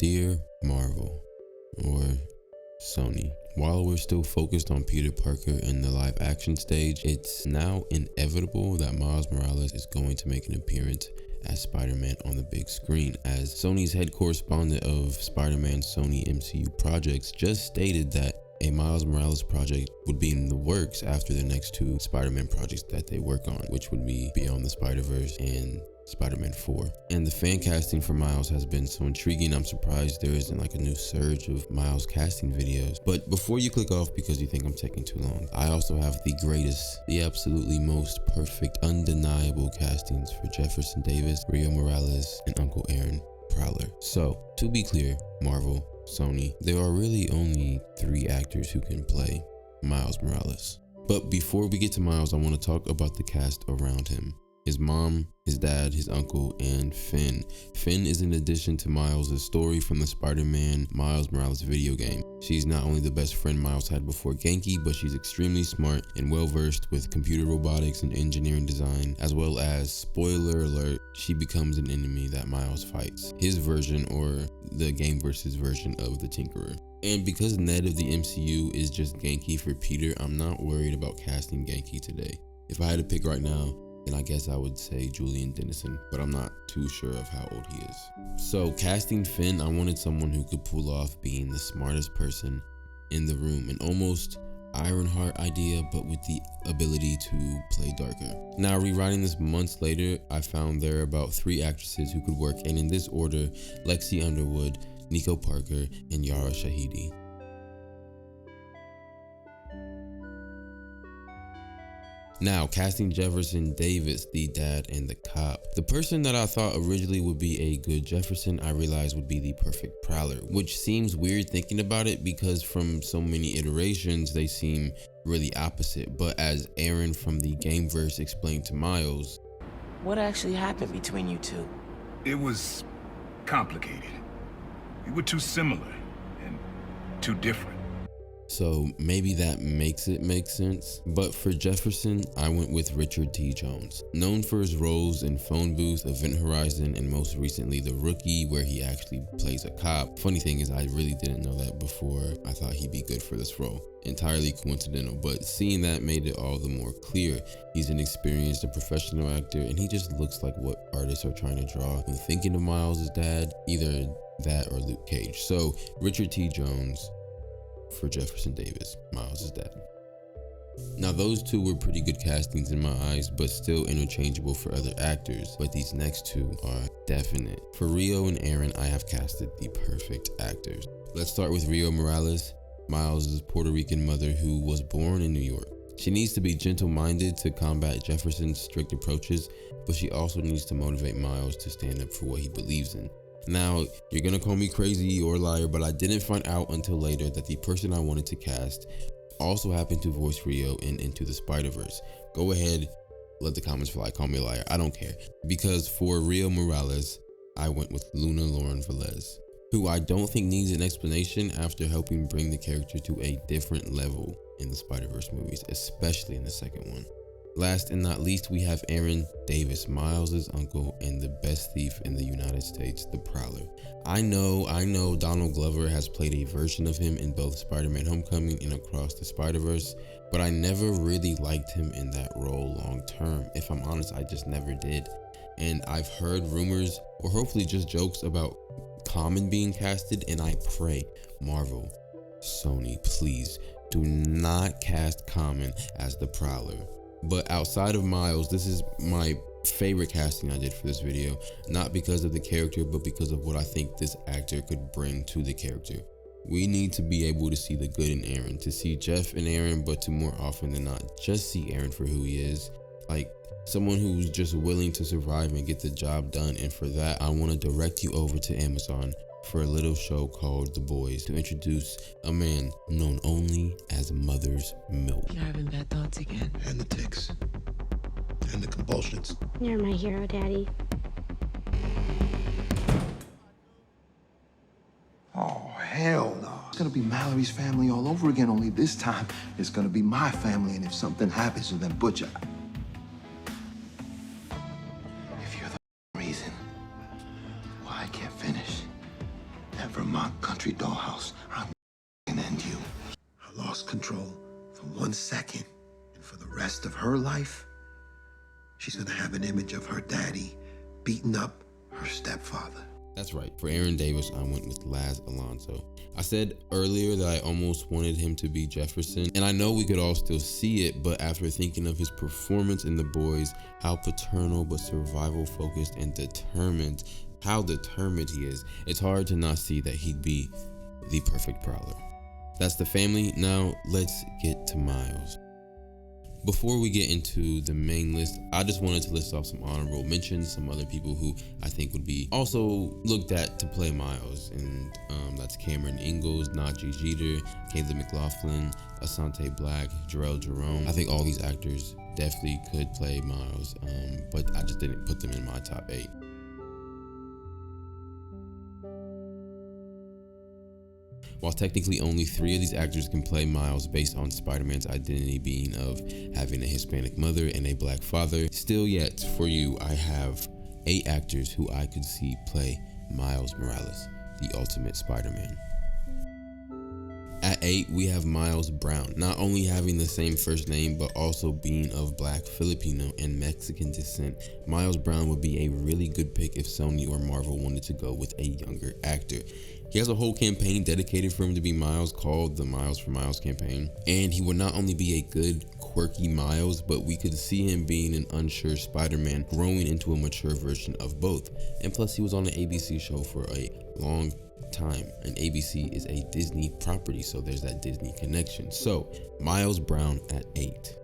Dear Marvel, or Sony, while we're still focused on Peter Parker in the live action stage, it's now inevitable that Miles Morales is going to make an appearance as Spider-Man on the big screen, as Sony's head correspondent of Spider-Man Sony MCU projects just stated that a Miles Morales project would be in the works after the next two Spider-Man projects that they work on, which would be Beyond the Spider-Verse and Spider-Man 4. And the fan casting for Miles has been so intriguing, I'm surprised there isn't like a new surge of Miles casting videos. But before you click off because you think I'm taking too long, I also have the greatest, the absolutely most perfect, undeniable castings for Jefferson Davis, Rio Morales, and Uncle Aaron Prowler. So, to be clear, Marvel, Sony, there are really only 3 actors who can play Miles Morales. But before we get to Miles, I want to talk about the cast around him. His mom, his dad, his uncle, and Finn. Finn is an addition to Miles' story from the Spider-Man Miles Morales video game. She's not only the best friend Miles had before Genki, but she's extremely smart and well-versed with computer robotics and engineering design, as well as, spoiler alert, she becomes an enemy that Miles fights. His version, or the game versus version of the Tinkerer. And because Ned of the MCU is just Genki for Peter, I'm not worried about casting Genki today. If I had to pick right now, then I guess I would say Julian Dennison, but I'm not too sure of how old he is. So casting Finn, I wanted someone who could pull off being the smartest person in the room, an almost Ironheart idea, but with the ability to play darker. Now, rewriting this months later, I found there are about 3 actresses who could work, and in this order, Lexi Underwood, Nico Parker, and Yara Shahidi. Now, casting Jefferson Davis, the dad and the cop. The person that I thought originally would be a good Jefferson, I realized would be the perfect Prowler, which seems weird thinking about it because from so many iterations, they seem really opposite. But as Aaron from the Gameverse explained to Miles, what actually happened between you two? It was complicated. We were too similar and too different. so maybe that makes it make sense. But for Jefferson, I went with Richard T. Jones. Known for his roles in Phone Booth, Event Horizon, and most recently The Rookie, where he actually plays a cop. Funny thing is, I really didn't know that before. I thought he'd be good for this role. Entirely coincidental, but seeing that made it all the more clear. He's an experienced and professional actor, and he just looks like what artists are trying to draw when thinking of Miles' dad, either that or Luke Cage. So Richard T. Jones for Jefferson Davis, Miles' dad. Now those two were pretty good castings in my eyes, but still interchangeable for other actors, but these next two are definite. For Rio and Aaron, I have casted the perfect actors. Let's start with Rio Morales, Miles' Puerto Rican mother who was born in New York. She needs to be gentle-minded to combat Jefferson's strict approaches, but she also needs to motivate Miles to stand up for what he believes in. Now, you're gonna call me crazy or a liar, but I didn't find out until later that the person I wanted to cast also happened to voice Rio in Into the Spider-Verse. Go ahead, let the comments fly, call me a liar, I don't care. Because for Rio Morales, I went with Luna Lauren Velez, who I don't think needs an explanation after helping bring the character to a different level in the Spider-Verse movies, especially in the second one. Last and not least, we have Aaron Davis, Miles' uncle and the best thief in the United States, the Prowler. I know Donald Glover has played a version of him in both Spider-Man Homecoming and Across the Spider-Verse, but I never really liked him in that role long term. If I'm honest, I just never did. And I've heard rumors, or hopefully just jokes, about Common being casted, and I pray, Marvel, Sony, please do not cast Common as the Prowler. But outside of Miles, this is my favorite casting I did for this video, not because of the character, but because of what I think this actor could bring to the character. We need to be able to see the good in Aaron, to see Jeff and Aaron, but to more often than not, just see Aaron for who he is. Like someone who's just willing to survive and get the job done. And for that, I want to direct you over to Amazon for a little show called The Boys to introduce a man known only as Mother's Milk. You're having bad thoughts again. And the tics. And the convulsions. You're my hero, Daddy. Oh, hell no. It's gonna be Mallory's family all over again, only this time it's gonna be my family, and if something happens to them, Butcher. If you're the reason why I can't finish, that Vermont country dollhouse, I'm gonna end you. I lost control for 1 second, and for the rest of her life, she's gonna have an image of her daddy beating up her stepfather. That's right. For Aaron Davis, I went with Laz Alonso. I said earlier that I almost wanted him to be Jefferson, and I know we could all still see it, but after thinking of his performance in The Boys, how paternal but survival focused and determined, how determined he is, it's hard to not see that he'd be the perfect Prowler. That's the family. Now let's get to Miles. Before we get into the main list, I just wanted to list off some honorable mentions, some other people who I think would be also looked at to play Miles, and that's Cameron Ingalls, Najee Jeter, Caleb McLaughlin, Asante Black, Jarrell Jerome. I think all these actors definitely could play Miles, but I just didn't put them in my top 8. While technically only 3 of these actors can play Miles based on Spider-Man's identity being of having a Hispanic mother and a black father, still yet for you, I have 8 actors who I could see play Miles Morales, the ultimate Spider-Man. At 8, we have Miles Brown, not only having the same first name, but also being of Black, Filipino, and Mexican descent. Miles Brown would be a really good pick if Sony or Marvel wanted to go with a younger actor. He has a whole campaign dedicated for him to be Miles called the Miles for Miles campaign. And he would not only be a good, quirky Miles, but we could see him being an unsure Spider-Man growing into a mature version of both. And plus, he was on an ABC show for a long time, and ABC is a Disney property, so there's that Disney connection. So Miles Brown at 8.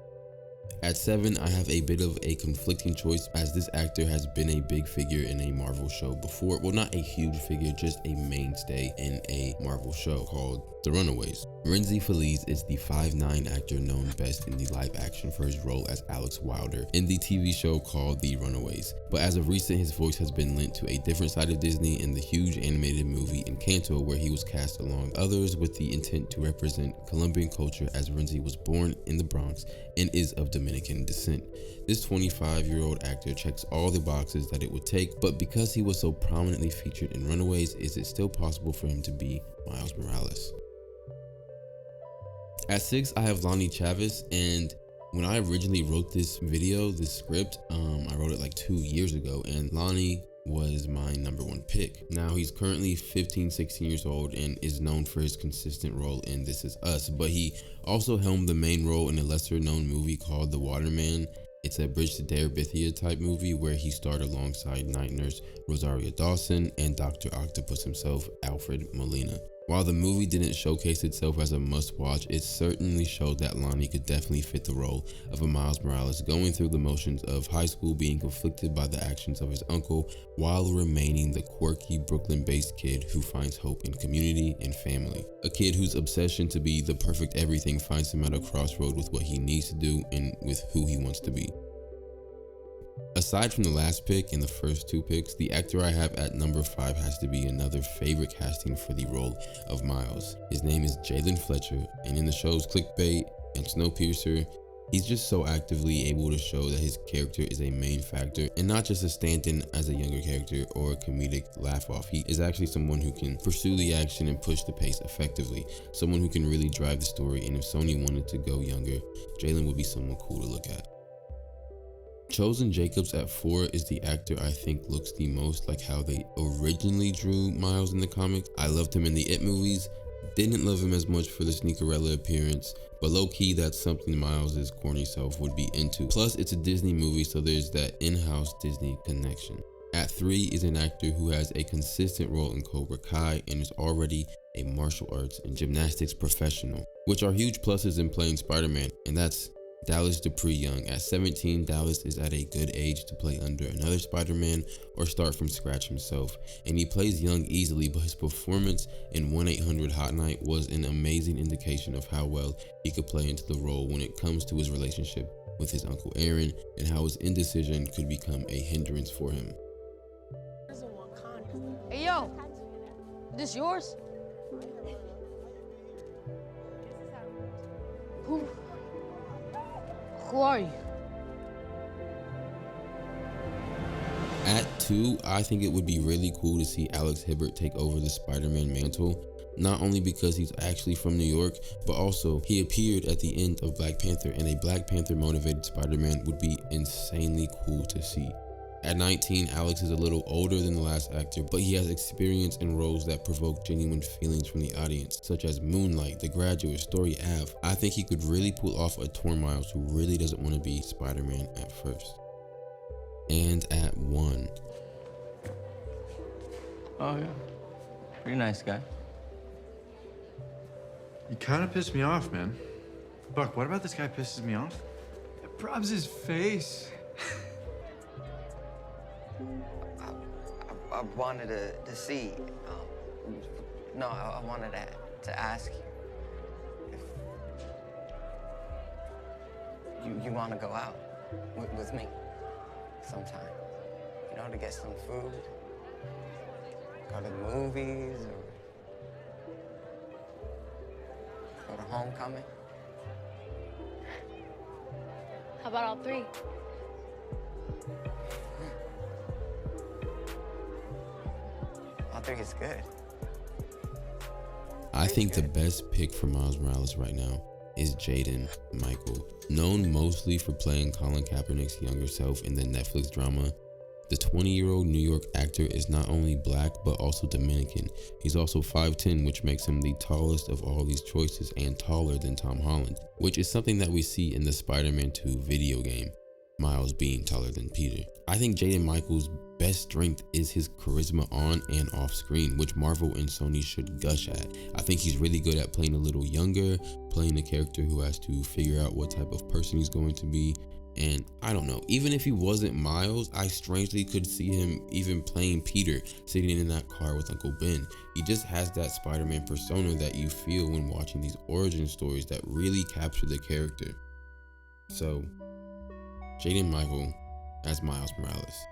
At 7, I have a bit of a conflicting choice, as this actor has been a big figure in a Marvel show before. Well, not a huge figure, just a mainstay in a Marvel show called The Runaways. Renzi Feliz is the 5'9" actor known best in the live action for his role as Alex Wilder in the TV show called The Runaways. But as of recent, his voice has been lent to a different side of Disney in the huge animated movie Encanto, where he was cast along others with the intent to represent Colombian culture, as Renzi was born in the Bronx and is of Dominican descent. This 25-year-old actor checks all the boxes that it would take, but because he was so prominently featured in Runaways, is it still possible for him to be Miles Morales? At 6, I have Lonnie Chavis, and when I originally wrote this video, this script, I wrote it like 2 years ago, and Lonnie was my number 1 pick. Now he's currently 15, 16 years old and is known for his consistent role in This Is Us, but he also helmed the main role in a lesser known movie called The Waterman. It's a Bridge to Terabithia type movie where he starred alongside night nurse Rosario Dawson and Dr. Octopus himself, Alfred Molina. While the movie didn't showcase itself as a must-watch, it certainly showed that Lonnie could definitely fit the role of a Miles Morales, going through the motions of high school, being conflicted by the actions of his uncle, while remaining the quirky Brooklyn-based kid who finds hope in community and family. A kid whose obsession to be the perfect everything finds him at a crossroad with what he needs to do and with who he wants to be. Aside from the last pick and the first 2 picks, the actor I have at number 5 has to be another favorite casting for the role of Miles. His name is Jalen Fletcher, and in the shows Clickbait and Snowpiercer, he's just so actively able to show that his character is a main factor and not just a stand-in as a younger character or a comedic laugh-off. He is actually someone who can pursue the action and push the pace effectively, someone who can really drive the story, and if Sony wanted to go younger, Jalen would be someone cool to look at. Chosen Jacobs at 4 is the actor I think looks the most like how they originally drew Miles in the comics. I loved him in the It movies, didn't love him as much for the Sneakerella appearance, but low-key that's something Miles' corny self would be into. Plus, it's a Disney movie, so there's that in-house Disney connection. At 3 is an actor who has a consistent role in Cobra Kai and is already a martial arts and gymnastics professional, which are huge pluses in playing Spider-Man, and that's Dallas Dupree Young. At 17, Dallas is at a good age to play under another Spider-Man or start from scratch himself, and he plays young easily, but his performance in 1-800 Hot Night was an amazing indication of how well he could play into the role when it comes to his relationship with his Uncle Aaron and how his indecision could become a hindrance for him. Hey yo, this yours? Who are you? At 2, I think it would be really cool to see Alex Hibbert take over the Spider-Man mantle, not only because he's actually from New York, but also he appeared at the end of Black Panther, and a Black Panther motivated Spider-Man would be insanely cool to see. At 19, Alex is a little older than the last actor, but he has experience in roles that provoke genuine feelings from the audience, such as Moonlight, The Graduate, Story Ave. I think he could really pull off a torn Miles who really doesn't want to be Spider-Man at first. And at 1. Oh yeah, pretty nice guy. You kind of pissed me off, man. Buck, what about this guy pisses me off? Probs' face. I wanted to see. I wanted to ask you if you want to go out with me sometime. You know, to get some food, go to the movies, or go to homecoming. How about all three? All three is good. I think the best pick for Miles Morales right now is Jaden Michael. Known mostly for playing Colin Kaepernick's younger self in the Netflix drama, the 20-year-old New York actor is not only black but also Dominican. He's also 5'10", which makes him the tallest of all these choices and taller than Tom Holland, which is something that we see in the Spider-Man 2 video game, Miles being taller than Peter. I think Jaden Michael's best strength is his charisma on and off screen, which Marvel and Sony should gush at. I think he's really good at playing a little younger, playing a character who has to figure out what type of person he's going to be. And I don't know, even if he wasn't Miles, I strangely could see him even playing Peter, sitting in that car with Uncle Ben. He just has that Spider-Man persona that you feel when watching these origin stories that really capture the character. So, Jaden Michael as Miles Morales.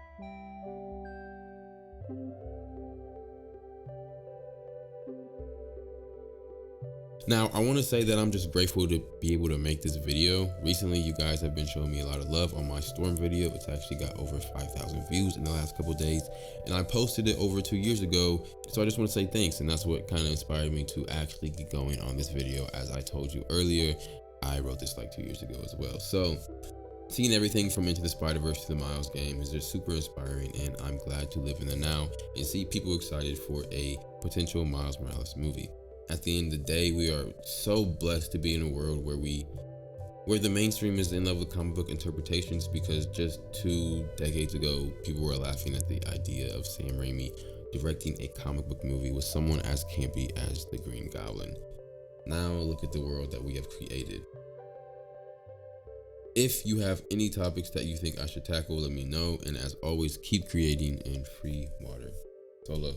Now, I want to say that I'm just grateful to be able to make this video. Recently, you guys have been showing me a lot of love on my Storm video. It's actually got over 5,000 views in the last couple days, and I posted it over 2 years ago. So I just want to say thanks, and that's what kind of inspired me to actually get going on this video. As I told you earlier, I wrote this like 2 years ago as well. So seeing everything from Into the Spider-Verse to the Miles game is just super inspiring, and I'm glad to live in the now and see people excited for a potential Miles Morales movie. At the end of the day, we are so blessed to be in a world where the mainstream is in love with comic book interpretations, because just 2 decades ago, people were laughing at the idea of Sam Raimi directing a comic book movie with someone as campy as the Green Goblin. Now look at the world that we have created. If you have any topics that you think I should tackle, let me know. And as always, keep creating in free water. Solo.